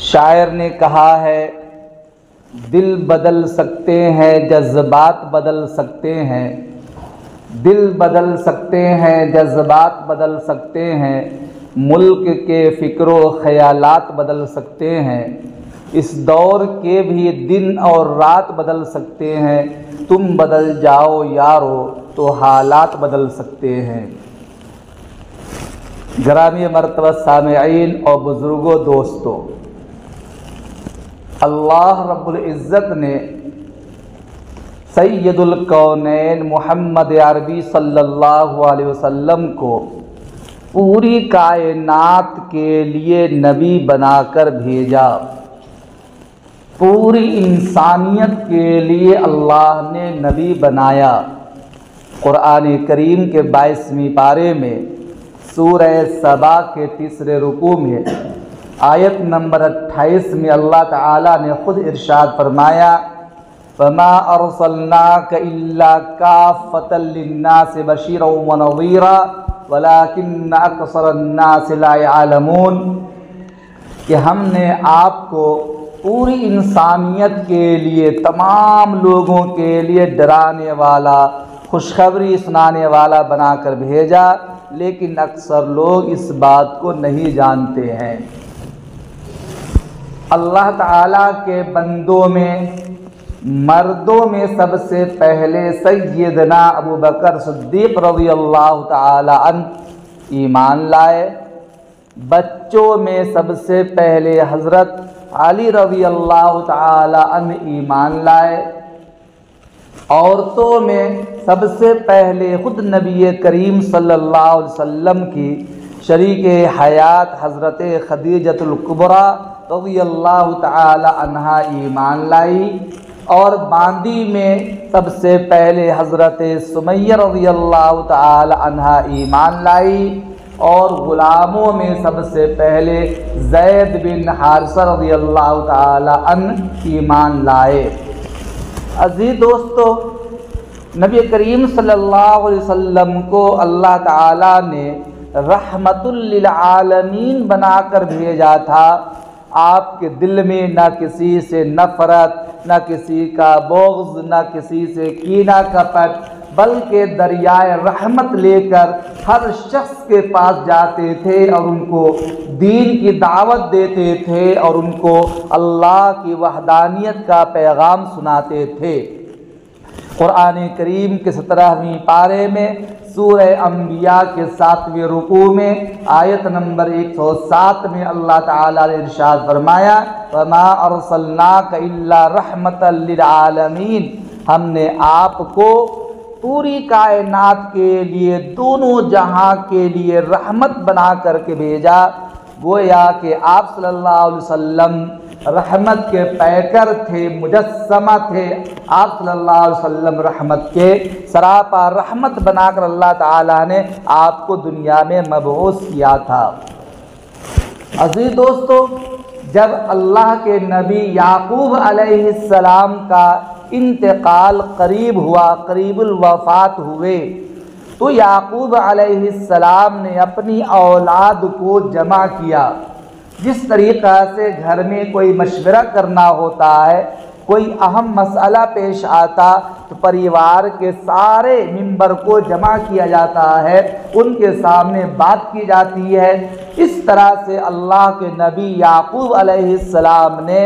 शायर ने कहा है, दिल बदल सकते हैं, जज्बात बदल सकते हैं, दिल बदल सकते हैं, जज्बात बदल सकते हैं, मुल्क के फ़िक्रो ख़यालात बदल सकते हैं, इस दौर के भी दिन और रात बदल सकते हैं, तुम बदल जाओ यारो तो हालात बदल सकते हैं। ग्रामी मर्तबा सामईन और बुज़ुर्गों दोस्तों, अल्लाह रब्बुल इज़्ज़त ने सैयदुल कौनैन मोहम्मद अरबी सल्लल्लाहु अलैहि वसल्लम को पूरी कायनात के लिए नबी बनाकर भेजा। पूरी इंसानियत के लिए अल्लाह ने नबी बनाया। कुरान करीम के 22वें पारे में सूरह सबा के 3रे रुकू में आयत नंबर 28 में अल्लाह ताला ने खुद इरशाद फरमाया, वमा अरसलनाका इल्ला काफ़्फ़तल लिन्नासि बशीरन व नज़ीरा वलाकिन्न अक्सरन्नासि ला यअलमून, कि हमने आपको पूरी इंसानियत के लिए, तमाम लोगों के लिए डराने वाला, खुशखबरी सुनाने वाला बनाकर भेजा, लेकिन अक्सर लोग इस बात को नहीं जानते हैं। अल्लाह ताला के बंदों में, मर्दों में सबसे पहले सैयदना अबू बकर सिद्दीक़ रज़ियल्लाहु ताला अन्हु ईमान लाए। बच्चों में सबसे पहले हज़रत अली रज़ियल्लाहु ताला अन्हु ईमान लाए। औरतों में सबसे पहले खुद नबी करीम सल्लल्लाहु अलैहि वसल्लम की शरीके हयात हज़रत खदीजतुल कुबरा रज़ियल्लाहु ताला अन्हा ईमान लाई। और बांदी में सबसे पहले हज़रत सुमैया रज़ियल्लाहु ताला अन्हा ईमान लाई। और ग़ुलामों में सबसे पहले ज़ैद बिन हारिसा रज़ियल्लाहु ताला अन्हु ईमान लाए। अज़ीज़ दोस्तों, नबी करीम सल्लल्लाहु अलैहि वसल्लम को अल्लाह ताला ने रहमतुल लिल आलमीन बनाकर भेजा था। आपके दिल में न किसी से नफ़रत, न किसी का बुग़्ज़, न किसी से कीना कपट, बल्कि दरियाए रहमत लेकर हर शख्स के पास जाते थे और उनको दीन की दावत देते थे और उनको अल्लाह की वहदानियत का पैगाम सुनाते थे। कुरान करीम के 17वें पारे में सूरह अंबिया के 7वें रुकू में आयत नंबर 107 में अल्लाह ताला ने इरशाद फरमाया, वमा अरसलनाका इल्ला रहमतल लिल आलमीन, हमने आपको पूरी कायनात के लिए, दोनों जहां के लिए रहमत बना करके भेजा। गोया कि आप सल्लल्लाहु अलैहि वसल्लम रहमत के पैकर थे, मुजस्समा थे। आप सल्लल्लाहु अलैहि वसल्लम रहमत के सरापा रहमत बनाकर अल्लाह ताला ने आपको दुनिया में मबऊस किया था। अज़ीज़ दोस्तों, जब अल्लाह के नबी याकूब अलैहिस्सलाम का इंतकाल करीब हुआ, करीबुल वफ़ात हुए, तो याकूब अलैहिस्सलाम ने अपनी औलाद को जमा किया। जिस तरीक़ा से घर में कोई मशवरा करना होता है, कोई अहम मसला पेश आता तो परिवार के सारे मेंबर को जमा किया जाता है, उनके सामने बात की जाती है। इस तरह से अल्लाह के नबी याकूब अलैहिस्सलाम ने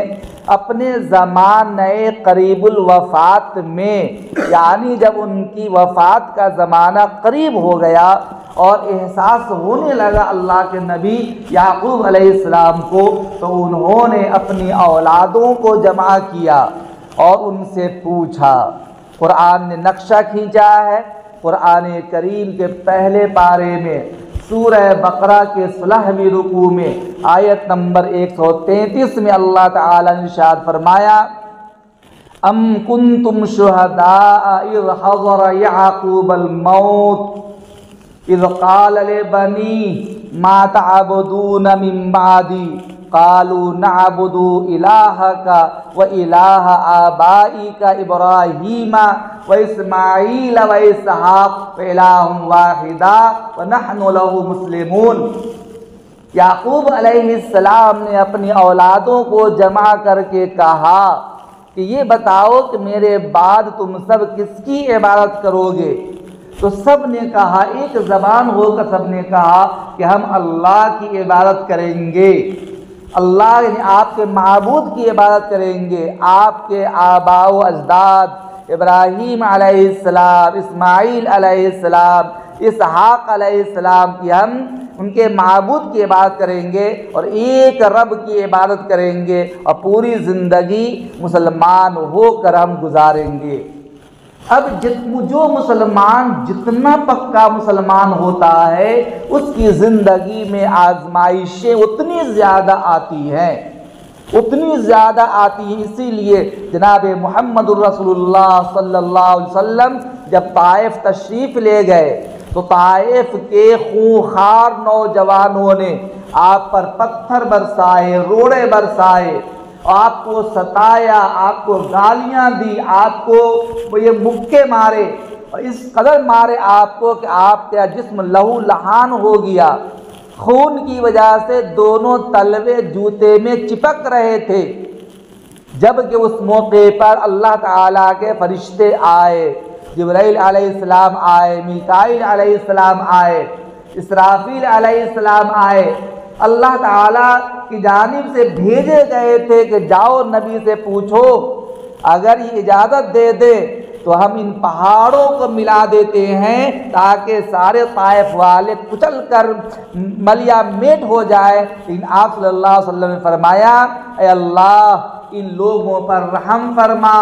अपने ज़माने करीबुल वफ़ात में, यानी जब उनकी वफ़ात का ज़माना करीब हो गया और एहसास होने लगा अल्लाह के नबी याकूब अलैहिस्सलाम को, तो उन्होंने अपनी औलादों को जमा किया और उनसे पूछा। कुरान ने नक्शा खींचा है। कुरान करीम के पहले पारे में सूरह बकरा के 16वें रुकू में आयत नंबर 133 में अल्लाह ताला ने इरशाद फरमाया, अम कुंतुम शुहदा इज़ हज़र याकूबल मौत इज़ क़ाल लिबनी मा तअबुदून मिन बादी क़ालू नअबुदु इलाहका व इलाह आबाइका इब्राहीमा व इस्माईल व इसहाक़ व इलाहुन वाहिदा व नहनु लहु मुस्लिमून। याकूब अलैहिस्सलाम ने अपनी औलादों को जमा करके कहा कि ये बताओ कि मेरे बाद तुम सब किसकी इबादत करोगे। तो सब ने कहा, एक ज़बान होकर सब ने कहा कि हम अल्लाह की इबादत करेंगे, अल्लाह यानी आपके माबूद की इबादत करेंगे। आपके आबाओ अजदाद इब्राहीम अलैहिस्सलाम, इस्माईल अलैहिस्सलाम, इसहाक अलैहिस्सलाम की हम उनके माबूद की इबादत करेंगे और एक रब की इबादत करेंगे और पूरी ज़िंदगी मुसलमान होकर हम गुजारेंगे। अब जो मुसलमान जितना पक्का मुसलमान होता है उसकी ज़िंदगी में आजमाइशें उतनी ज़्यादा आती हैं, उतनी ज़्यादा आती हैं। इसीलिए जनाब मुहम्मदुर रसूलुल्लाह सल्लल्लाहु अलैहि वसल्लम जब ताइफ तशरीफ़ ले गए तो ताइफ के खूंखार नौजवानों ने आप पर पत्थर बरसाए, रोड़े बरसाए, आपको सताया, आपको गालियां दी, आपको ये मुक्के मारे और इस कदर मारे आपको कि आपका जिस्म लहू लहान हो गया। खून की वजह से दोनों तलवे जूते में चिपक रहे थे। जबकि उस मौके पर अल्लाह ताला के फरिश्ते आए, जिब्राइल अलैहिस्सलाम आए, मीकाईल अलैहिस्सलाम आए, इसराफील अलैहिस्सलाम आए, अल्लाह ताला की जानिब से भेजे गए थे कि जाओ नबी से पूछो, अगर ये इजाज़त दे दे तो हम इन पहाड़ों को मिला देते हैं ताकि सारे ताइफ वाले कुचल कर मलिया मेट हो जाए। लेकिन आप सल्लल्लाहु अलैहि वसल्लम ने फरमाया, ऐ अल्लाह इन लोगों पर रहम फरमा,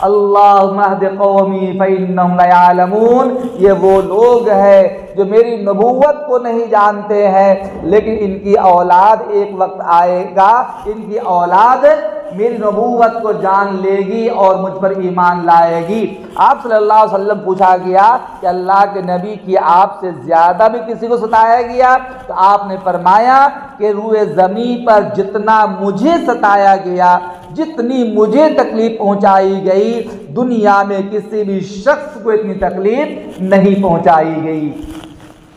अल्लाहुम्मा हद कौमी फ़इन्नहुम ला यअलमून। ये वो लोग हैं जो मेरी नबूवत को नहीं जानते हैं, लेकिन इनकी औलाद एक वक्त आएगा, इनकी औलाद मेरी नबूवत को जान लेगी और मुझ पर ईमान लाएगी। आप सल्लल्लाहु अलैहि वसल्लम पूछा गया कि अल्लाह के नबी की आपसे ज़्यादा भी किसी को सताया गया? तो आपने फरमाया कि रूए ज़मीन पर जितना मुझे सताया गया, जितनी मुझे तकलीफ़ पहुंचाई गई, दुनिया में किसी भी शख्स को इतनी तकलीफ़ नहीं पहुंचाई गई।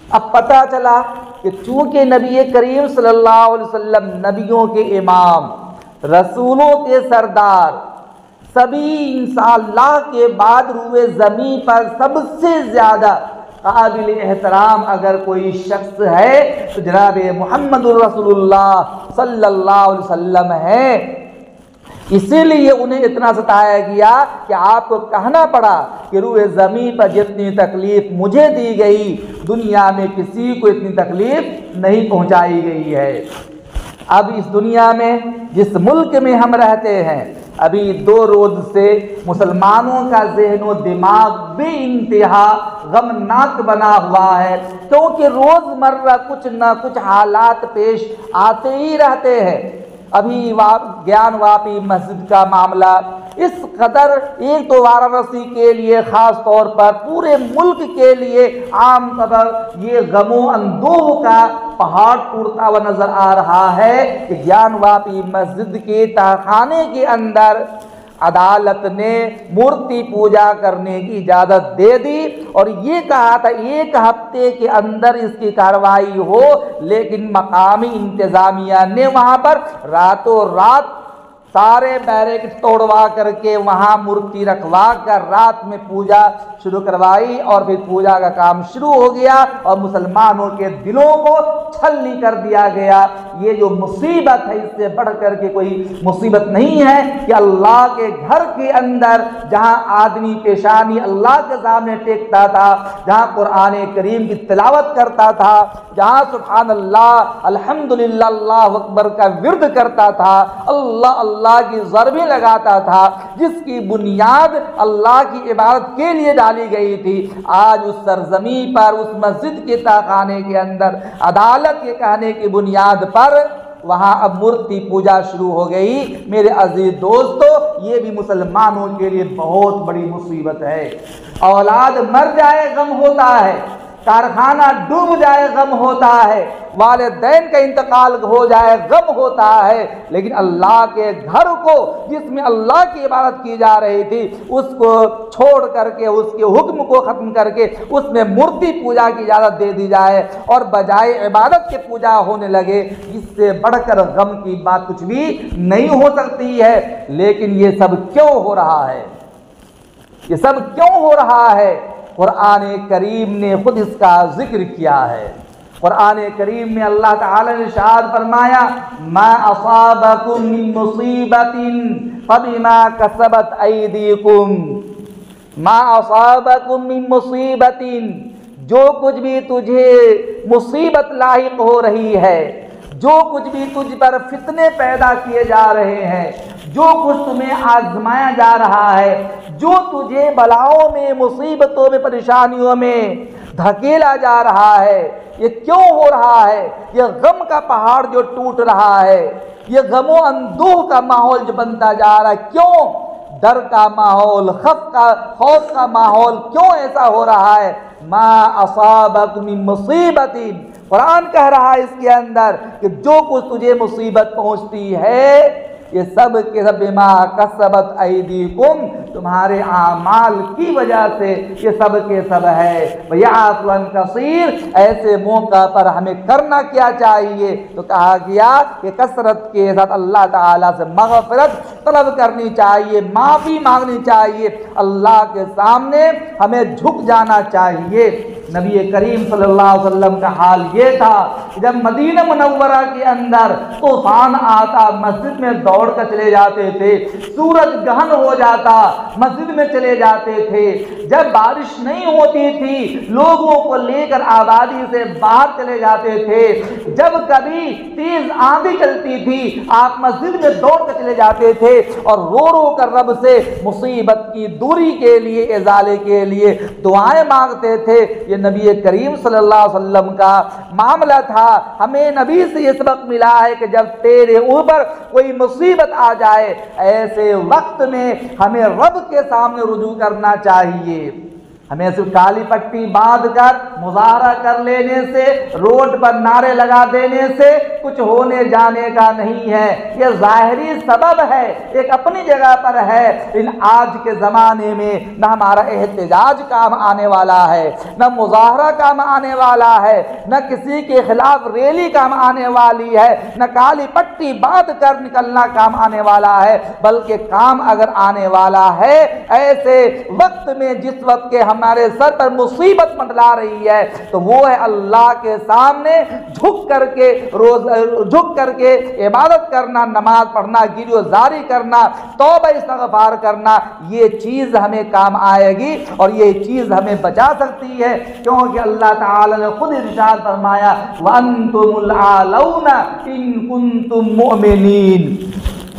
अब पता चला कि चूँकि नबी करीम सल्लल्लाहु अलैहि वसल्लम नबियों के इमाम, रसूलों के सरदार, सभी इंसाअल्लाह के बाद रूए ज़मीन पर सबसे ज़्यादा काबिल एहतराम अगर कोई शख्स है तो जनाब मुहम्मदुर रसूलुल्लाह सल्लल्लाहु अलैहि वसल्लम है। इसीलिए उन्हें इतना सताया गया कि आपको कहना पड़ा कि रूए ज़मीन पर जितनी तकलीफ़ मुझे दी गई, दुनिया में किसी को इतनी तकलीफ़ नहीं पहुंचाई गई है। अब इस दुनिया में जिस मुल्क में हम रहते हैं, अभी 2 रोज़ से मुसलमानों का ज़हन दिमाग बेइंतहा गमनाक बना हुआ है, क्योंकि रोज़मर्रा कुछ न कुछ हालात पेश आते ही रहते हैं। अभी ज्ञान वापी मस्जिद का मामला, इस कदर एक तो वाराणसी के लिए ख़ास तौर पर पूरे मुल्क के लिए आम तौर ये गमो अंदोह का पहाड़ टूटता हुआ नज़र आ रहा है कि ज्ञान वापी मस्जिद के तहखाने के अंदर अदालत ने मूर्ति पूजा करने की इजाज़त दे दी और ये कहा था 1 हफ्ते के अंदर इसकी कार्रवाई हो, लेकिन मकामी इंतज़ामिया ने वहाँ पर रातों रात सारे बैरिकेड तोड़वा करके वहाँ मूर्ति रखवा कर रात में पूजा शुरू करवाई और फिर पूजा का काम शुरू हो गया और मुसलमानों के दिलों को छलनी कर दिया गया। ये जो मुसीबत है, इससे बढ़ कर के कोई मुसीबत नहीं है कि अल्लाह के घर के अंदर जहाँ आदमी पेशानी अल्लाह के सामने टेकता था, जहाँ कुरान करीम की तिलावत करता था, जहाँ सुभान अल्लाह अल्हम्दुलिल्लाह अल्लाहु अकबर का विर्द करता था, अल्लाह अल्लाह की ज़रबें लगाता था, जिसकी बुनियाद अल्लाह की इबादत के लिए डाली गई थी, आज उस सरजमी पर, उस मस्जिद के तहखाने के अंदर अदालत के कहने की बुनियाद पर वहाँ अब मूर्ति पूजा शुरू हो गई। मेरे अजीज दोस्तों, ये भी मुसलमानों के लिए बहुत बड़ी मुसीबत है। औलाद मर जाए गम होता है, कारखाना डूब जाए गम होता है, वालिदैन का इंतकाल हो जाए गम होता है, लेकिन अल्लाह के घर को जिसमें अल्लाह की इबादत की जा रही थी उसको छोड़ करके, उसके हुक्म को ख़त्म करके उसमें मूर्ति पूजा की इजाज़त दे दी जाए और बजाय इबादत के पूजा होने लगे, इससे बढ़कर गम की बात कुछ भी नहीं हो सकती है। लेकिन ये सब क्यों हो रहा है? ये सब क्यों हो रहा है? कुरान करीम ने खुद इसका जिक्र किया है। कुरान करीम में अल्लाह ताला ने इरशाद फरमाया, मा असाबकुम मिन मुसीबतिन फबिमा कसबत ऐदीकुम, मा असाबकुम मिन मुसीबतिन, जो कुछ भी तुझे मुसीबत लाहिक हो रही है, जो कुछ भी तुझ पर फितने पैदा किए जा रहे हैं, जो कुछ तुम्हें आजमाया जा रहा है, जो तुझे बलाओं में, मुसीबतों में, परेशानियों में धकेला जा रहा है, ये क्यों हो रहा है? ये गम का पहाड़ जो टूट रहा है, ये गमो अंदोह का माहौल जो बनता जा रहा है, क्यों? डर का माहौल, खौफ का माहौल क्यों ऐसा हो रहा है? मा असाबकुम मिन मुसीबतिन, कुरान कह रहा है इसके अंदर कि जो कुछ तुझे मुसीबत पहुंचती है ये सब के सब बिमा कसबत ऐदीकुम, तुम्हारे आमाल की वजह से ये सब के सब है। वयाफुअन कसीर, ऐसे मौका पर हमें करना क्या चाहिए? तो कहा गया कि कसरत के साथ अल्लाह ताला से मग़फ़िरत तलब करनी चाहिए, माफ़ी मांगनी चाहिए, अल्लाह के सामने हमें झुक जाना चाहिए। नबी करीम सल्लल्लाहु अलैहि वसल्लम का हाल ये था कि जब मदीना मुनव्वरा के अंदर तूफान आता, मस्जिद में दौड़ कर चले जाते थे, सूरज गहन हो जाता, मस्जिद में चले जाते थे। जब बारिश नहीं होती थी, लोगों को लेकर आबादी से बाहर चले जाते थे। जब कभी तेज आंधी चलती थी, आप मस्जिद में दौड़ कर चले जाते थे और रो रो कर रब से मुसीबत की दूरी के लिए, इज़ाले के लिए दुआएं मांगते थे। ये नबी करीम सल्लल्लाहु अलैहि वसल्लम का मामला था। हमें नबी से ये सबक मिला है कि जब तेरे ऊपर कोई मुसीबत आ जाए, ऐसे वक्त में हमें रब के सामने रुजू करना चाहिए। हमें सिर्फ काली पट्टी बांध कर मुजाहरा कर लेने से, रोड पर नारे लगा देने से कुछ होने जाने का नहीं है। यह ज़ाहिरी सबब है, एक अपनी जगह पर है। इन आज के ज़माने में न हमारा एहतजाज काम आने वाला है, न मुजाहरा काम आने वाला है, न किसी के खिलाफ रैली काम आने वाली है, न काली पट्टी बांध कर निकलना काम आने वाला है। बल्कि काम अगर आने वाला है ऐसे वक्त में, जिस वक्त के हमारे सर पर मुसीबत मंडला रही है, तो वो है अल्लाह के सामने झुक करके इबादत करना, नमाज पढ़ना, गिरफ्तारी करना, तौबा इस्तग़फ़ार करना। ये चीज़ हमें काम आएगी और ये चीज़ हमें बचा सकती है, क्योंकि अल्लाह ताला ने खुद इरशाद फरमाया, व अंतुमुल आलौना इन कुंतुम मुमिनीन।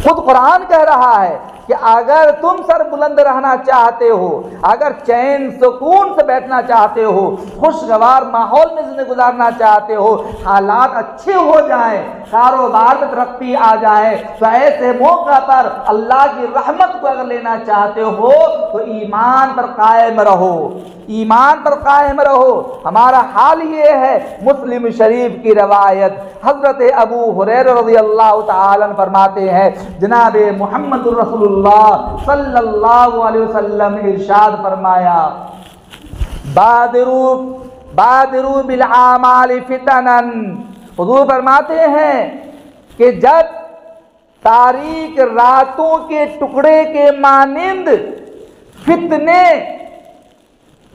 खुद कुरान कह रहा है कि अगर तुम सर बुलंद रहना चाहते हो, अगर चैन सुकून से बैठना चाहते हो, खुशगवार माहौल में जिंदगी गुजारना चाहते हो, हालात अच्छे हो जाएं, कारोबार में तरक्की आ जाए, तो ऐसे मौका पर अल्लाह की रहमत को अगर लेना चाहते हो तो ईमान पर कायम रहो, ईमान पर कायम रहो। हमारा हाल ये है, मुस्लिम शरीफ की रवायत, हजरत अबू हुरैरा रज़ियल्लाहु ताला अन्हु फरमाते हैं, जनाब मुहम्मदुर रसूलुल्लाह सल्लल्लाहु अलैहि वसल्लम ने इरशाद फरमाया, बादिरू बिल आमाल फितनन। हुजूर फरमाते हैं कि जब तारीक रातों के टुकड़े के मानिंद फितने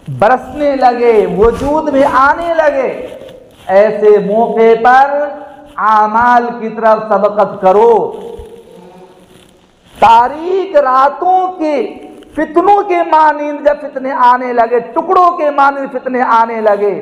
बरसने लगे, वजूद में आने लगे, ऐसे मौके पर आमाल की तरफ सबकत करो। तारीक रातों के फितनों के मानिंद जब फितने आने लगे, टुकड़ों के मानिंद फितने आने लगे,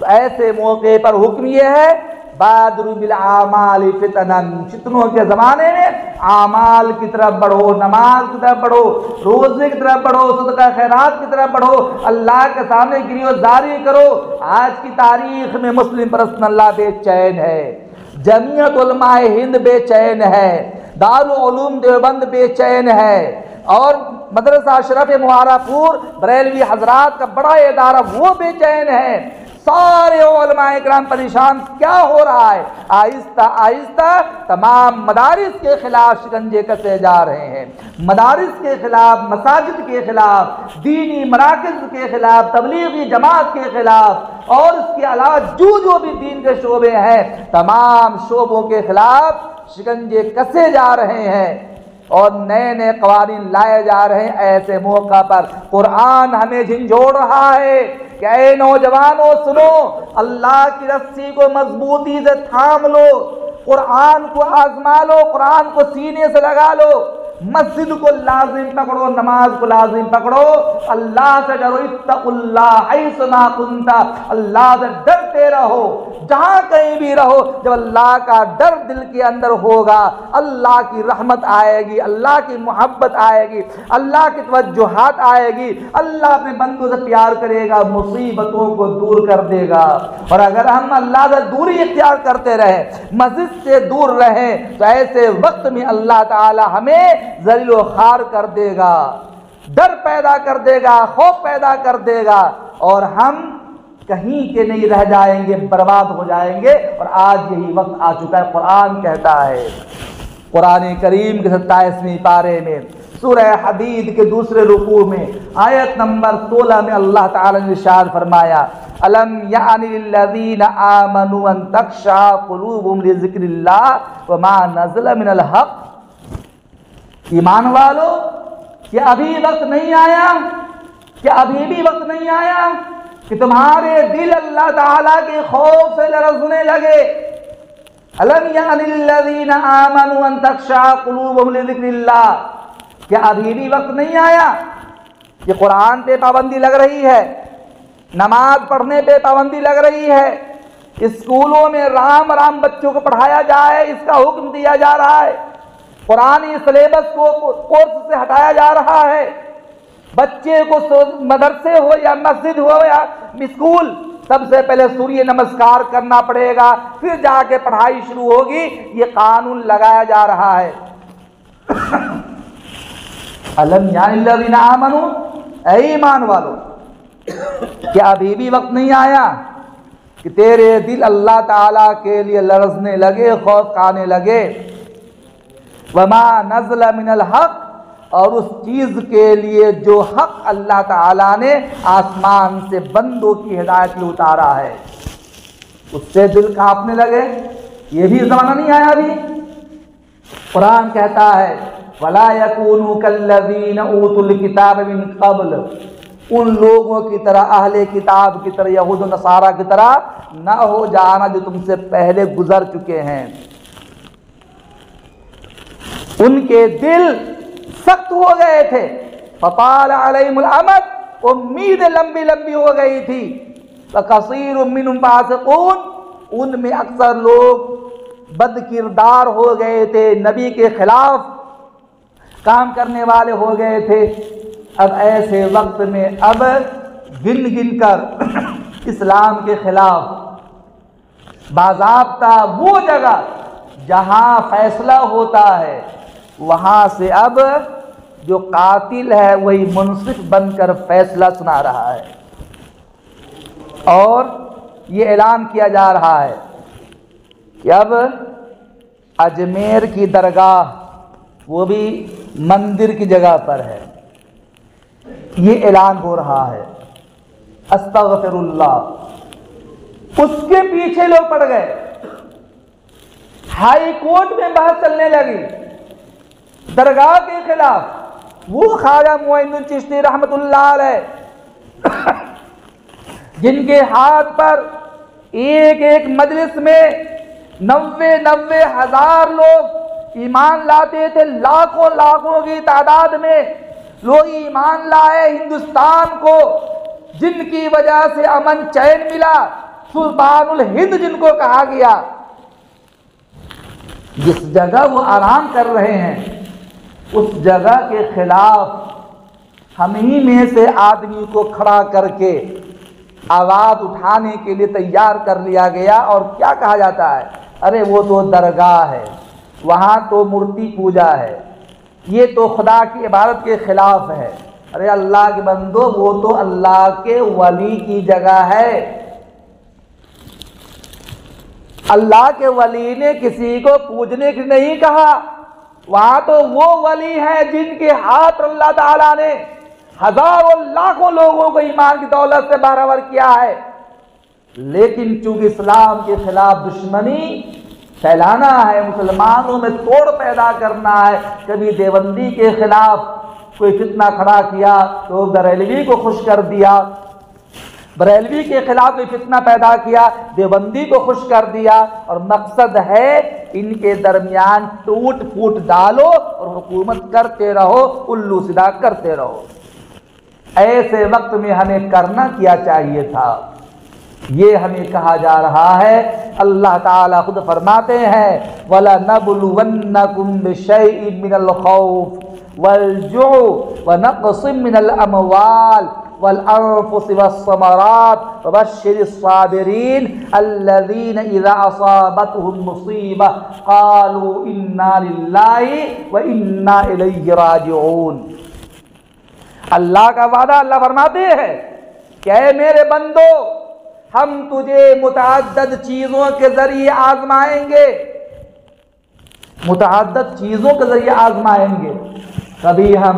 तो ऐसे मौके पर हुक्म यह है, बादरू बिल आमाल फितनन। फितनों के ज़माने में आमाल की तरफ बढ़ो, नमाज की तरफ बढ़ो, रोज़े की तरफ बढ़ो, सदका खैरात की तरफ बढ़ो, अल्लाह के सामने गिरफ्तारी करो। आज की तारीख में मुस्लिम पर्सनल्लाह बेचैन है, जमीयत उलमाए हिंद बेचैन है, दारुल उलूम देवबंद बेचैन है, और मदरसा अशरफ मुबारकपुर बरेलवी हजरात का बड़ा इदारा वो बेचैन है। सारे उलमाए किराम परेशान, क्या हो रहा है? आहिस्ता आहिस्ता तमाम मदारिस के खिलाफ शिकंजे कसे जा रहे हैं। मदारिस के खिलाफ, मसाजिद के खिलाफ, दीनी मराकिज़ के खिलाफ, तबलीगी जमात के खिलाफ और इसके अलावा जो भी दीन के शोबे हैं, तमाम शोबों के खिलाफ शिकंजे कसे जा रहे हैं और नए नए कवानीन लाए जा रहे हैं। ऐसे मौका पर कुरान हमें झिंझोड़ रहा है कि ऐ नौजवानों सुनो, अल्लाह की रस्सी को मजबूती से थाम लो, कुरान को आजमा लो, कुरान को सीने से लगा लो, मस्जिद को लाजिम पकड़ो, नमाज को लाजिम पकड़ो, अल्लाह से डरो, इत्तकुल्लाह हैसुमा कुंता, अल्लाह से डरते रहो जहां कहीं भी रहो। जब अल्लाह का डर दिल के अंदर होगा, अल्लाह की रहमत आएगी, अल्लाह की मोहब्बत आएगी, अल्लाह की तवज्जुहात आएगी, अल्लाह अपने बंदों से प्यार करेगा, मुसीबतों को दूर कर देगा। और अगर हम अल्लाह से दूरी इख्तियार करते रहे, मस्जिद से दूर रहे, तो ऐसे वक्त में अल्लाह ताला हमें ज़लील खार कर देगा, डर पैदा कर देगा, खौफ पैदा कर देगा और हम कहीं के नहीं रह जाएंगे, बर्बाद हो जाएंगे। और आज यही वक्त आ चुका है। कुरान कहता है, कुरान करीम के 27वें पारे में सूरह हदीद के दूसरे रुकू में आयत नंबर 16 में अल्लाह ताला ने इरशाद फरमाया, अलम यानि लिल्लज़ीना आमनू अन तख्शा कुलूबुहुम लिज़िक्रिल्लाह व मा नज़ला मिनल हक़। ईमान वालों, क्या अभी वक्त नहीं आया, क्या अभी भी वक्त नहीं आया कि तुम्हारे दिल अल्लाह ताला के खौफ से लरज़ने लगे? अलम यानि लिल्लज़ीना आमनू अन तख्शा कुलूबुहुम लिज़िक्रिल्लाह। क्या अभी भी वक्त नहीं आया कि कुरान पे पाबंदी लग रही है, नमाज पढ़ने पे पाबंदी लग रही है, स्कूलों में राम राम बच्चों को पढ़ाया जाए इसका हुक्म दिया जा रहा है, कुरानी सिलेबस को कोर्स से हटाया जा रहा है, बच्चे को मदरसे हो या मस्जिद हो या स्कूल, सबसे पहले सूर्य नमस्कार करना पड़ेगा, फिर जाके पढ़ाई शुरू होगी, ये कानून लगाया जा रहा है। अलम यानिल्लज़ीना आमनू, ऐ ईमान वालों, क्या अभी भी वक्त नहीं आया कि तेरे दिल अल्लाह ताला के लिए लरज़ने लगे, खौफ खाने लगे? वमा नज़ला मिनल हक़, और उस चीज़ के लिए जो हक़ अल्लाह ताला ने आसमान से बंदों की हिदायत में उतारा है, उससे दिल कांपने लगे? ये भी ज़माना नहीं आया अभी। कुरान कहता है, वला यकूनु कल्लज़ीना ऊतुल किताब मिन क़ब्ल, उन लोगों की तरह, अहले किताब की तरह, यहूद नसारा की तरह ना हो जाना जो तुमसे पहले गुजर चुके हैं। उनके दिल सख्त हो गए थे, फताल अलैहिमुल अमद, उम्मीदें लंबी लंबी हो गई थी, वकसीरुम मिनहुम फासिकून, उनमें अक्सर लोग बदकिरदार हो गए थे, नबी के खिलाफ काम करने वाले हो गए थे। अब ऐसे वक्त में अब गिन गिन कर इस्लाम के खिलाफ बाज़ाब्ता वो जगह जहाँ फैसला होता है, वहाँ से अब जो कातिल है वही मुंसिफ बनकर फैसला सुना रहा है। और ये ऐलान किया जा रहा है कि अब अजमेर की दरगाह, वो भी मंदिर की जगह पर है, ये ऐलान हो रहा है। अस्तगफिरुल्लाह। उसके पीछे लोग पड़ गए, हाई कोर्ट में बहस चलने लगी दरगाह के खिलाफ। वो ख्वाजा मोइनुद्दीन चिश्ती रहमतुल्लाह अलैह, जिनके हाथ पर एक एक मजलिस में 90 हज़ार लोग ईमान लाते थे, लाखों लाखों की तादाद में लोग ईमान लाए हिंदुस्तान को, जिनकी वजह से अमन चैन मिला, सुल्तानुल हिंद जिनको कहा गया। जिस जगह वो आराम कर रहे हैं, उस जगह के खिलाफ हम ही में से आदमी को खड़ा करके आवाज़ उठाने के लिए तैयार कर लिया गया। और क्या कहा जाता है, अरे वो तो दरगाह है, वहाँ तो मूर्ति पूजा है, ये तो खुदा की इबादत के खिलाफ है। अरे अल्लाह के बंदो, वो तो अल्लाह के वली की जगह है, अल्लाह के वली ने किसी को पूजने की नहीं कहा, वहां तो वो वली है जिनके हाथ अल्लाह ताला ने हजारों लाखों लोगों को ईमान की दौलत से बराबर किया है। लेकिन चूंकि इस्लाम के खिलाफ दुश्मनी फैलाना है, मुसलमानों में तोड़ पैदा करना है, कभी देवबंदी के खिलाफ कोई फितना खड़ा किया तो बरेलवी को खुश कर दिया, बरेलवी के खिलाफ कोई फितना पैदा किया, देवबंदी को खुश कर दिया, और मकसद है इनके दरमियान टूट फूट डालो और हुकूमत करते रहो, उल्लू सीधा करते रहो। ऐसे वक्त में हमें करना क्या चाहिए था, ये हमें कहा जा रहा है। अल्लाह ताला खुद फरमाते हैं, वला नबलुवन्नकुम बिशैइन मिनल खौफ वल जुअ व नक़सिम मिनल अमवाल वल अनफुसि वस्समरात वबश्शिरिस साबिरीन अल्लज़ीना इज़ा असाबतहुम मुसीबह क़ालू इन्ना लिल्लाहि व इन्ना इलैहि राजिऊन। अल्लाह का वादा, अल्लाह फरमाते हैं कि ऐ मेरे बंदो, हम तुझे मुतअद्दिद चीजों के जरिए आजमाएंगे, मुतअद्दिद चीजों के जरिए आजमाएंगे। कभी हम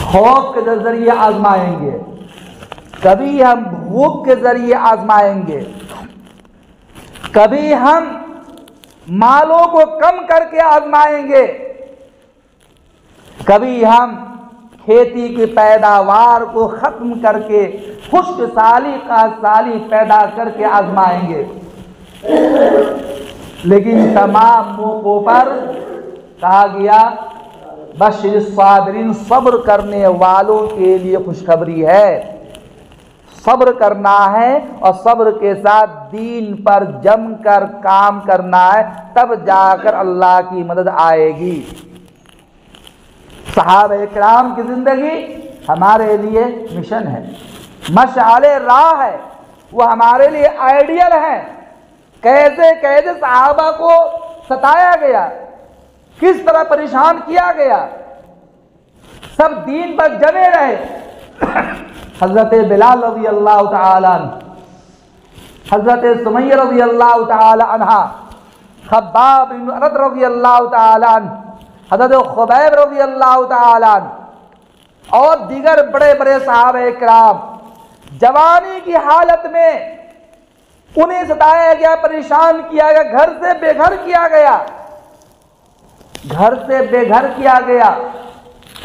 खौफ के जरिए आजमाएंगे, कभी हम भूख के जरिए आजमाएंगे, कभी हम मालों को कम करके आजमाएंगे, कभी हम खेती की पैदावार को खत्म करके खुश्क साली का साली पैदा करके आजमाएंगे। लेकिन तमाम मौकों पर कहा गया बश्शिर साबिरीन, सब्र करने वालों के लिए खुशखबरी है। सब्र करना है और सब्र के साथ दीन पर जमकर काम करना है, तब जाकर अल्लाह की मदद आएगी। सहाबा किराम की जिंदगी हमारे लिए मिशन है, मशाले राह है, वो हमारे लिए आइडियल है। कैसे कैसे सहाबा को सताया गया, किस तरह परेशान किया गया, सब दीन पर जमे रहे। हजरत बिलाल रज़ी अल्लाह तआला अन्हु, हजरत सुमैया रज़ी अल्लाह तआला अन्हा, खब्बाब बिन अरद रज़ी अल्लाह तआला अन्हु, हज़रत खुबैब रज़ी अल्लाह तआला अन्हु और दीगर बड़े बड़े सहाबा किराम जवानी की हालत में उन्हें सताया गया, परेशान किया गया, घर से बेघर किया गया, घर से बेघर किया गया।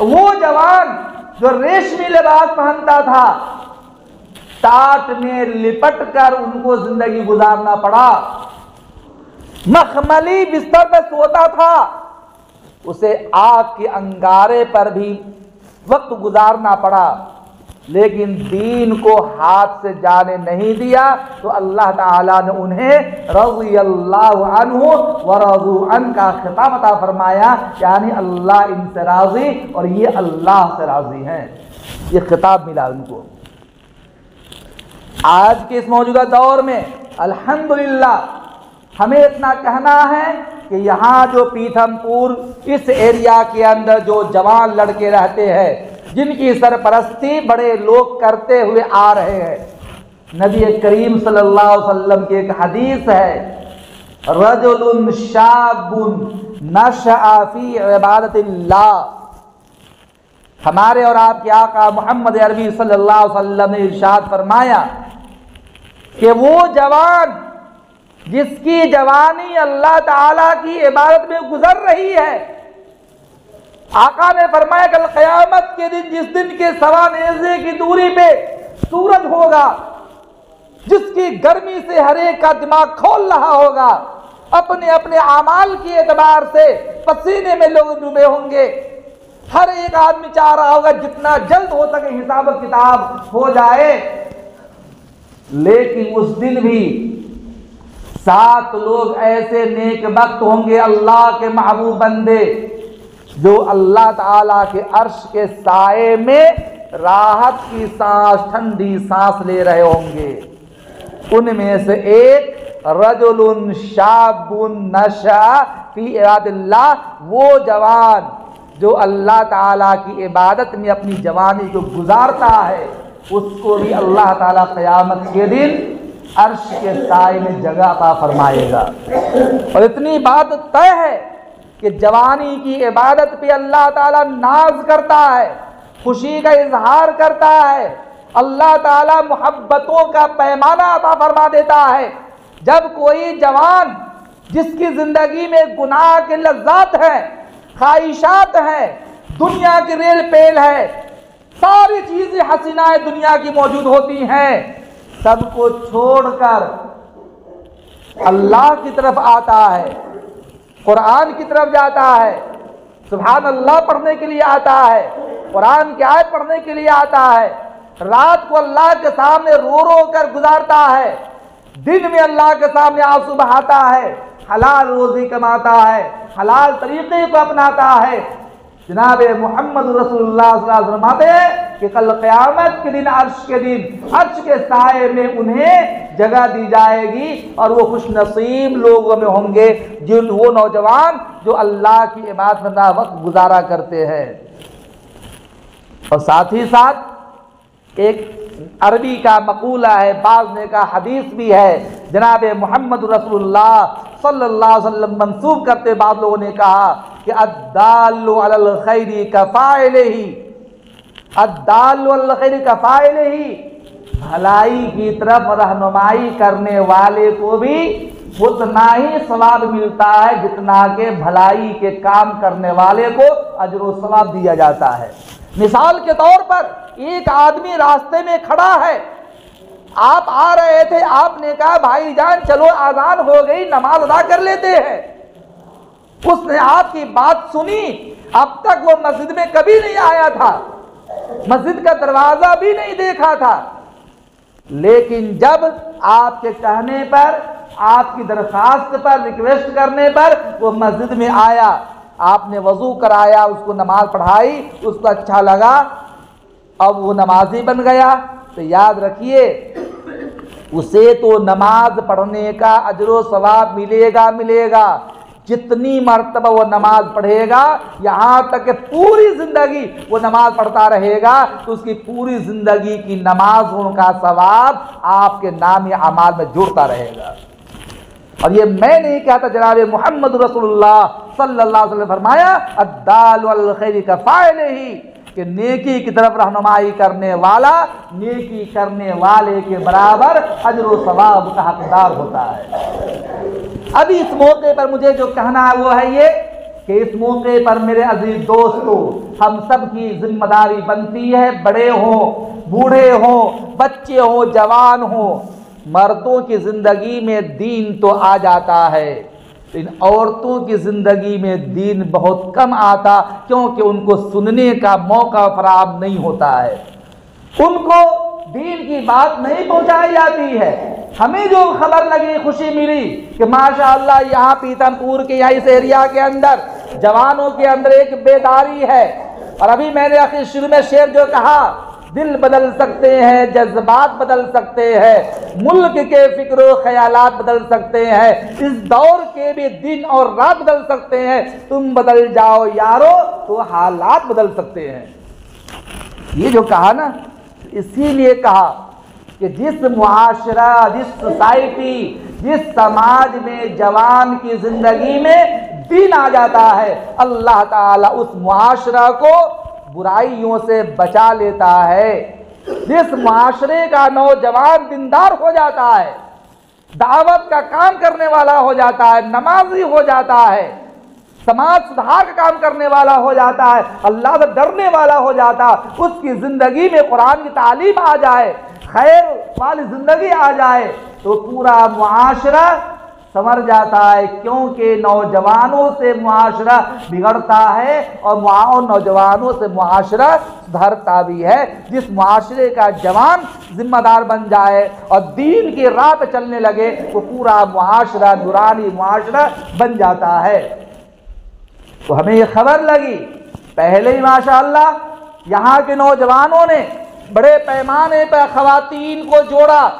वो जवान जो रेशमी लिबास पहनता था, टाट में लिपट कर उनको जिंदगी गुजारना पड़ा, मखमली बिस्तर पर सोता था, उसे आग के अंगारे पर भी वक्त गुजारना पड़ा, लेकिन दीन को हाथ से जाने नहीं दिया। तो अल्लाह ताला ने उन्हें रज़ी अल्लाहु अन्हु व रज़ू अन का खिताब अता फरमाया, यानी अल्लाह इनसे राजी और ये अल्लाह से राजी हैं, ये खिताब मिला उनको। आज के इस मौजूदा दौर में अल्हम्दुलिल्लाह हमें इतना कहना है कि यहाँ जो पीथमपुर इस एरिया के अंदर जो जवान लड़के रहते हैं, जिनकी सरपरस्ती बड़े लोग करते हुए आ रहे हैं, नबी करीम सल्लल्लाहु अलैहि वसल्लम की एक हदीस है, रजुलुन शाबुन नशअ फी इबादतिल्लाह। हमारे और आपके आका मोहम्मद अरबी सल्लल्लाहु अलैहि वसल्लम ने इरशाद फरमाया कि वो जवान जिसकी जवानी अल्लाह ताला की इबादत में गुजर रही है, आका ने फरमाया कल क़यामत के दिन, जिस दिन के सवा नेज़े की दूरी पे सूरज होगा, जिसकी गर्मी से हर एक का दिमाग खोल रहा होगा, अपने अपने आमाल के एतबार से पसीने में लोग डूबे होंगे, हर एक आदमी चाह रहा होगा जितना जल्द हो सके हिसाब किताब हो जाए। लेकिन उस दिन भी 7 लोग ऐसे नेक वक्त होंगे, अल्लाह के महबूब बंदे, जो अल्लाह ताला के अर्श के साए में राहत की सांस, ठंडी सांस ले रहे होंगे। उनमें से एक रजुलुन शाबुन नशअ फी इबादतिल्लाह, वो जवान जो अल्लाह ताला की इबादत में अपनी जवानी को गुजारता है, उसको भी अल्लाह ताला क़यामत के दिन अर्श के साए में जगह अता फरमाएगा। और इतनी बात तय है कि जवानी की इबादत पे अल्लाह ताला नाज करता है, खुशी का इजहार करता है। अल्लाह ताला मोहब्बतों का पैमाना अता फरमा देता है। जब कोई जवान जिसकी जिंदगी में गुनाह के लज्जात हैं, ख्वाहिशात हैं, दुनिया की रेल पेल है, सारी चीजें हसीनाएं दुनिया की मौजूद होती हैं, सबको छोड़कर अल्लाह की तरफ आता है, कुरान की तरफ जाता है, सुभान अल्लाह पढ़ने के लिए आता है, कुरान की आयत पढ़ने के लिए आता है, रात को अल्लाह के सामने रो रो कर गुजारता है, दिन में अल्लाह के सामने आंसू बहाता है, हलाल रोजी कमाता है, हलाल तरीके को अपनाता है। जनाब मोहम्मद रसूलुल्लाह सल्लल्लाहु अलैहि वसल्लम फरमाते हैं कि कल क़यामत के दिन अर्श के साए में उन्हें जगह दी जाएगी और वो खुश नसीब लोगों में होंगे जिन वो नौजवान जो अल्लाह की इबादत में वक्त गुजारा करते हैं। और साथ ही साथ एक अरबी का मकूला है, बाज़ ने का हदीस भी है, जनाब मोहम्मद रसूलुल्लाह सल्लल्लाहु अलैहि वसल्लम मंसूब करते बाद लोगों ने कहा कि अद्दाल्लु अलल खैरी कफ़ाइलिही, अद्दाल्लु अलल खैरी कफ़ाइलिही, भलाई की तरफ रहनुमाई करने वाले को भी उतना ही सवाब मिलता है जितना के भलाई के काम करने वाले को अजर व सवाब दिया जाता है। मिसाल के तौर पर एक आदमी रास्ते में खड़ा है, आप आ रहे थे, आपने कहा भाईजान चलो आजान हो गई नमाज अदा कर लेते हैं। उसने आपकी बात सुनी, अब तक वो मस्जिद में कभी नहीं आया था, मस्जिद का दरवाजा भी नहीं देखा था, लेकिन जब आपके कहने पर, आपकी दरखास्त पर, रिक्वेस्ट करने पर वो मस्जिद में आया, आपने वजू कराया, उसको नमाज पढ़ाई, उसको अच्छा लगा, अब वो नमाजी बन गया, तो याद रखिए उसे तो नमाज पढ़ने का अजर सवाब मिलेगा जितनी मर्तबा वो नमाज पढ़ेगा, यहाँ तक कि पूरी जिंदगी वो नमाज पढ़ता रहेगा तो उसकी पूरी जिंदगी की नमाजों का सवाब आपके नाम अमाल में जुड़ता रहेगा। और ये मैं नहीं कहता, जनाब मोहम्मद रसूलुल्लाह सल्लल्लाहु अलैहि वसल्लम फरमाया अद्दालु अलल खैरि कफ़ाइलिही, कि नेकी की तरफ रहनुमाई करने वाला नेकी करने वाले के बराबर अजर व सवाब का हकदार होता है। अभी इस मौके पर मुझे जो कहना है वो है ये कि इस मौके पर मेरे अजीज दोस्तों, हम सब की जिम्मेदारी बनती है, बड़े हों, बूढ़े हों, बच्चे हों, जवान हों, मर्दों की जिंदगी में दीन तो आ जाता है, इन औरतों की जिंदगी में दीन बहुत कम आता, क्योंकि उनको सुनने का मौका फराहम नहीं होता है, उनको दीन की बात नहीं पहुंचाई जाती है। हमें जो खबर लगी, खुशी मिली कि माशाअल्लाह यहाँ पीतमपुर के या इस एरिया के अंदर जवानों के अंदर एक बेदारी है। और अभी मैंने आखिर शुरू में शेर जो कहा, दिल बदल सकते हैं, जज्बात बदल सकते हैं, मुल्क के फिक्र ख्यालात बदल सकते हैं, इस दौर के भी दिन और रात बदल सकते हैं, तुम बदल जाओ यारो तो हालात बदल सकते हैं। ये जो कहा ना, इसीलिए कहा कि जिस मुआशरा, जिस सोसाइटी, जिस समाज में जवान की जिंदगी में दीन आ जाता है, अल्लाह ताला उस मुआशरा को बुराइयों से बचा लेता है। जिस माशरे का नौजवान दीनदार हो जाता है, दावत का काम करने वाला हो जाता है, नमाजी हो जाता है, समाज सुधार का काम करने वाला हो जाता है, अल्लाह से डरने वाला हो जाता है, उसकी जिंदगी में कुरान की तालीम आ जाए, खैर वाली जिंदगी आ जाए, तो पूरा मुआशरा संवर जाता है। क्योंकि नौजवानों से मुआशरा बिगड़ता है और नौजवानों से मुआशरा सुधरता भी है। जिस मुआशरे का जवान जिम्मेदार बन जाए और दीन की राह पे चलने लगे, वो पूरा मुआशरा नूरानी मुआशरा बन जाता है। तो हमें ये खबर लगी पहले ही माशाअल्लाह यहाँ के नौजवानों ने बड़े पैमाने पर ख़वातीन को जोड़ा,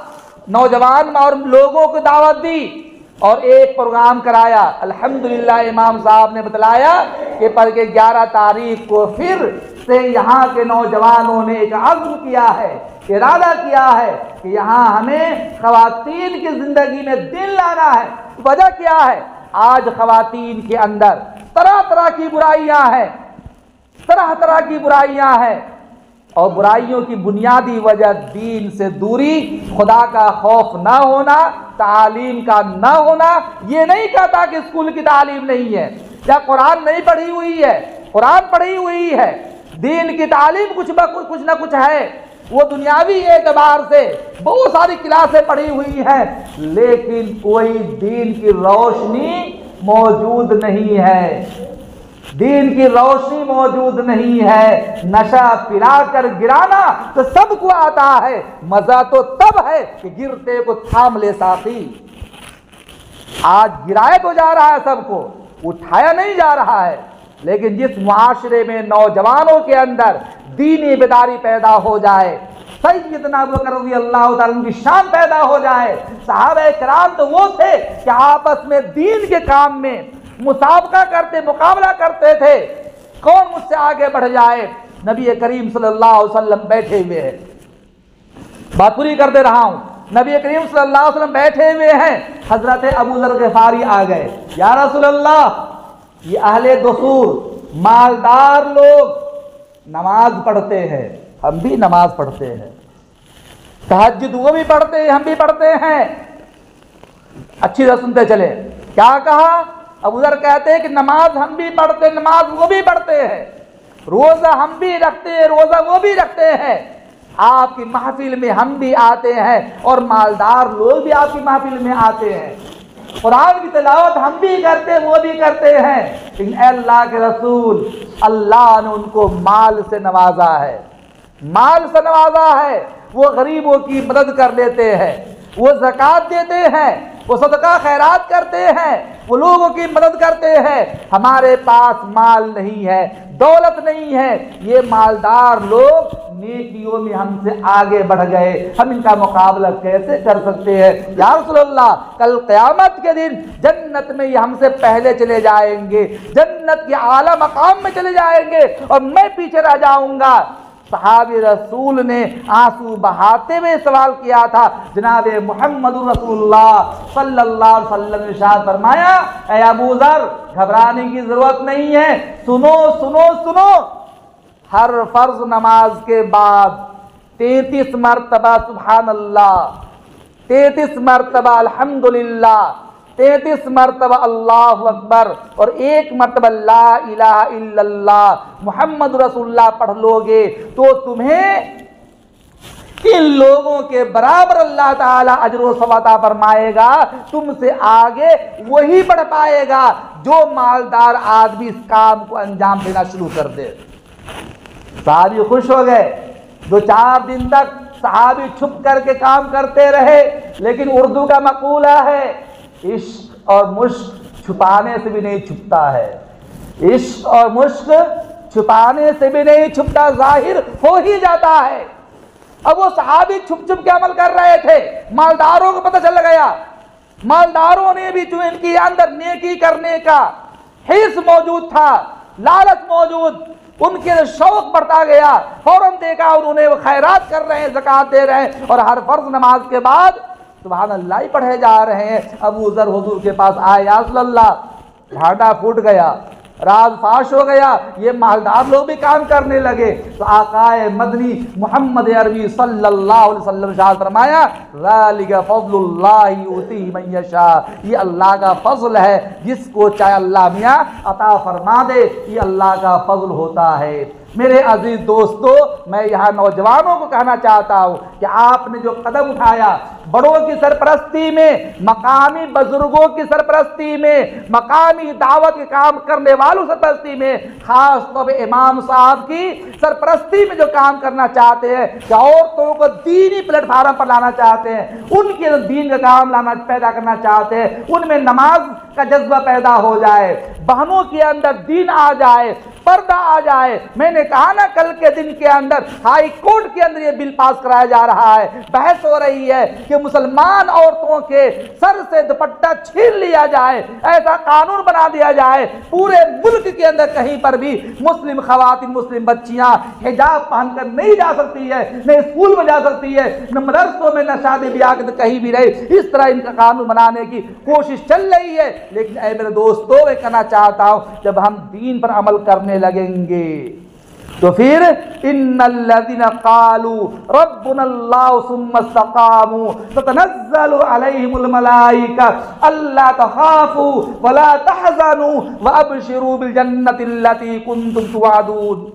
नौजवान और लोगों को दावत दी और एक प्रोग्राम कराया। अल्हम्दुलिल्लाह इमाम साहब ने बतलाया कि पर के 11 तारीख को फिर से यहाँ के नौजवानों ने एक अज़्म किया है इरादा किया है कि यहाँ हमें ख़वातीन की ज़िंदगी में दिन लाना है। वजह क्या है? आज ख़वातीन के अंदर तरह तरह की बुराइयाँ हैं, तरह तरह की बुराइयाँ हैं, और बुराइयों की बुनियादी वजह दीन से दूरी, खुदा का खौफ ना होना, तालीम का ना होना। ये नहीं कहता कि स्कूल की तालीम नहीं है या कुरान नहीं पढ़ी हुई है, कुरान पढ़ी हुई है, दीन की तालीम कुछ ना कुछ है। वो दुनियावी एतबार से बहुत सारी क्लासें पढ़ी हुई हैं, लेकिन कोई दीन की रोशनी मौजूद नहीं है, दीन की रोशनी मौजूद नहीं है। नशा पिलाकर गिराना तो सबको आता है, मजा तो तब है कि गिरते को थाम ले साथी। आज गिराया तो जा रहा है सबको, उठाया नहीं जा रहा है। लेकिन जिस मुआशरे में नौजवानों के अंदर दीनी बेदारी पैदा हो जाए, सैयदना अबू बकर रज़ियल्लाहु ताला की शान पैदा हो जाए। सहाबा किराम तो वो थे कि आपस में दीन के काम में मुसाबका करते, मुकाबला करते थे, कौन मुझसे आगे बढ़ जाए। नबी करीम सल्लल्लाहु अलैहि वसल्लम बैठे हुए हैं, बात पूरी कर दे रहा हूँ। नबी करीम सल्लल्लाहु अलैहि वसल्लम बैठे हुए हैं, हजरत अबू ज़र ग़िफ़ारी आ गए। या रसूल अल्लाह, ये अहले दुसूर मालदार लोग नमाज पढ़ते हैं, हम भी नमाज पढ़ते हैं, तहज्जुद वो भी पढ़ते हैं, हम भी पढ़ते हैं। अच्छी तरह सुनते चले। क्या कहा? अबू ज़र कहते हैं कि नमाज हम भी पढ़ते हैं, नमाज वो भी पढ़ते हैं, रोज़ा हम भी रखते हैं, रोज़ा वो भी रखते हैं, आपकी महफिल में हम भी आते हैं और मालदार लोग भी आपकी महफिल में आते हैं, कुरान की तिलावत हम भी करते हैं, वो भी करते हैं। लेकिन अल्लाह के रसूल, अल्लाह ने उनको माल से नवाजा है, माल से नवाजा है। वो गरीबों की मदद कर लेते हैं, वो ज़कात देते हैं, वो सदका खैरात करते हैं, वो लोगों की मदद करते हैं। हमारे पास माल नहीं है, दौलत नहीं है, ये मालदार लोग नेकियों में हमसे आगे बढ़ गए, हम इनका मुकाबला कैसे कर सकते हैं? या रसूल अल्लाह, कल क़यामत के दिन जन्नत में ये हमसे पहले चले जाएंगे, जन्नत के आला मकाम में चले जाएंगे और मैं पीछे रह जाऊंगा। सहाबी रसूल ने आंसू बहाते हुए सवाल किया था। जनाबे मुहम्मदुर रसूलुल्लाह सल्लल्लाहु अलैहि वसल्लम ने इरशाद फरमाया, ऐ अबू ज़र, घबराने की जरूरत नहीं है, सुनो सुनो सुनो, हर फर्ज नमाज के बाद 33 मरतबा सुभान अल्लाह, 33 मरतबा अल्हम्दुलिल्लाह, 33 मरतबा अल्लाहु अकबर और 1 मरतबा ला इलाहा इल्लल्लाह मुहम्मद रसूलुल्लाह पढ़ लोगे तो तुम्हें इन लोगों के बराबर अल्लाह ताला अजर व सवाब अता फरमाएगा। तुमसे आगे वही बढ़ पाएगा जो मालदार आदमी इस काम को अंजाम देना शुरू कर दे। साहबी खुश हो गए। 2-4 दिन तक सहाबी छुप करके काम करते रहे, लेकिन उर्दू का मकूला है, इश्क और मुश्क छुपाने से भी नहीं छुपता है, इश्क और मुश्क छुपाने से भी नहीं छुपता, जाहिर हो ही जाता है। अब वो सहाबी छुप छुप के अमल कर रहे थे, मालदारों को पता चल गया, मालदारों ने भी जो इनके अंदर नेकी करने का हिस्स मौजूद था, लालच मौजूद, उनके शौक बढ़ता गया। फौरन देखा उन्होंने वो खैरात कर रहे हैं, ज़कात दे रहे हैं और हर फर्ज नमाज के बाद सुभान अल्लाह ही पढ़े जा रहे हैं। अबू ज़र हुजूर के पास आए, या रसूल अल्लाह, भांडा फूट गया, राज फाश हो गया, ये मालदार लोग भी काम करने लगे। तो आकाए मदनी मोहम्मद अरबी सल्लल्लाहु अलैहि वसल्लम शाह फरमाया, ज़ालिका फ़ज़्लुल्लाहि युतीहि मन यशा, ये अल्लाह का फजल है, जिसको चाहे अल्लाह मियाँ अता फरमा दे, ये अल्लाह का फजल होता है। मेरे अजीज दोस्तों, मैं यहाँ नौजवानों को कहना चाहता हूँ कि आपने जो कदम उठाया, बड़ों की सरपरस्ती में, मकामी बुजुर्गों की सरपरस्ती में, मकामी दावत के काम करने वालों की सरपरस्ती में, खास तौर पर इमाम साहब की सरपरस्ती में जो काम करना चाहते हैं, कि औरतों को दीनी प्लेटफार्म पर लाना चाहते हैं, उनके दीन का काम लाना पैदा करना चाहते हैं, उनमें नमाज का जज्बा पैदा हो जाए, बहनों के अंदर दीन आ जाए, पर्दा आ जाए। मैंने कहा ना, कल के दिन के अंदर हाई कोर्ट के अंदर ये बिल पास कराया जा रहा है, बहस हो रही है कि मुसलमान औरतों के सर से दुपट्टा छीन लिया जाए, ऐसा कानून बना दिया जाए पूरे मुल्क के अंदर कहीं पर भी मुस्लिम खवातीन, मुस्लिम बच्चियां हिजाब पहनकर नहीं जा सकती है, न स्कूल में जा सकती है, न मदरसों में, न शादी ब्याह के कहीं भी रहे। इस तरह इनका कानून बनाने की कोशिश चल रही है। लेकिन ऐ मेरे दोस्तों, मैं कहना चाहता हूं, जब हम दीन पर अमल करने लगेंगे तो फिर इन्नल्लज़ीना क़ालू रब्बुनल्लाहु सुम्मा इस्तक़ामू ततनज़्ज़लु अलैहिमुल मलाइका अल्ला तख़ाफ़ू वला तहज़नू व अबशिरू बिल जन्नतिल्लती कुन्तुम तुअदून।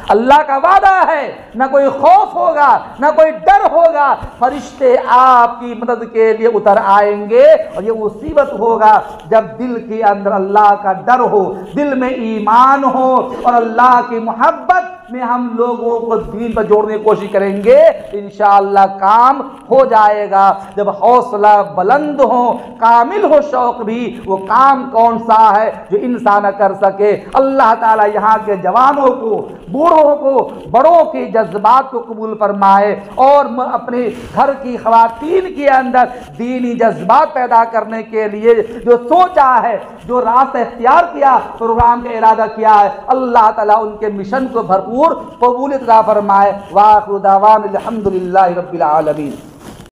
अल्लाह का वादा है, ना कोई खौफ होगा, ना कोई डर होगा, फरिश्ते आपकी मदद के लिए उतर आएंगे। और ये मुसीबत होगा जब दिल के अंदर अल्लाह का डर हो, दिल में ईमान हो और अल्लाह की मोहब्बत में हम लोगों को दीन पर जोड़ने की कोशिश करेंगे, इंशाअल्लाह काम हो जाएगा। जब हौसला बुलंद हो, कामिल हो शौक भी, वो काम कौन सा है जो इंसान कर सके। अल्लाह ताला यहाँ के जवानों को, बूढ़ों को, बड़ों के जज्बात को कबूल फरमाए और अपने घर की ख़वातीन के अंदर दीनी जज्बात पैदा करने के लिए जो सोचा है, जो रास्ता इख्तियार किया, प्रोग्राम का इरादा किया है, अल्लाह ताला उनके मिशन को भरपूर कबूलियत अता फरमाए। व आखिरु दावाना अल्हम्दुलिल्लाहि रब्बिल आलमीन।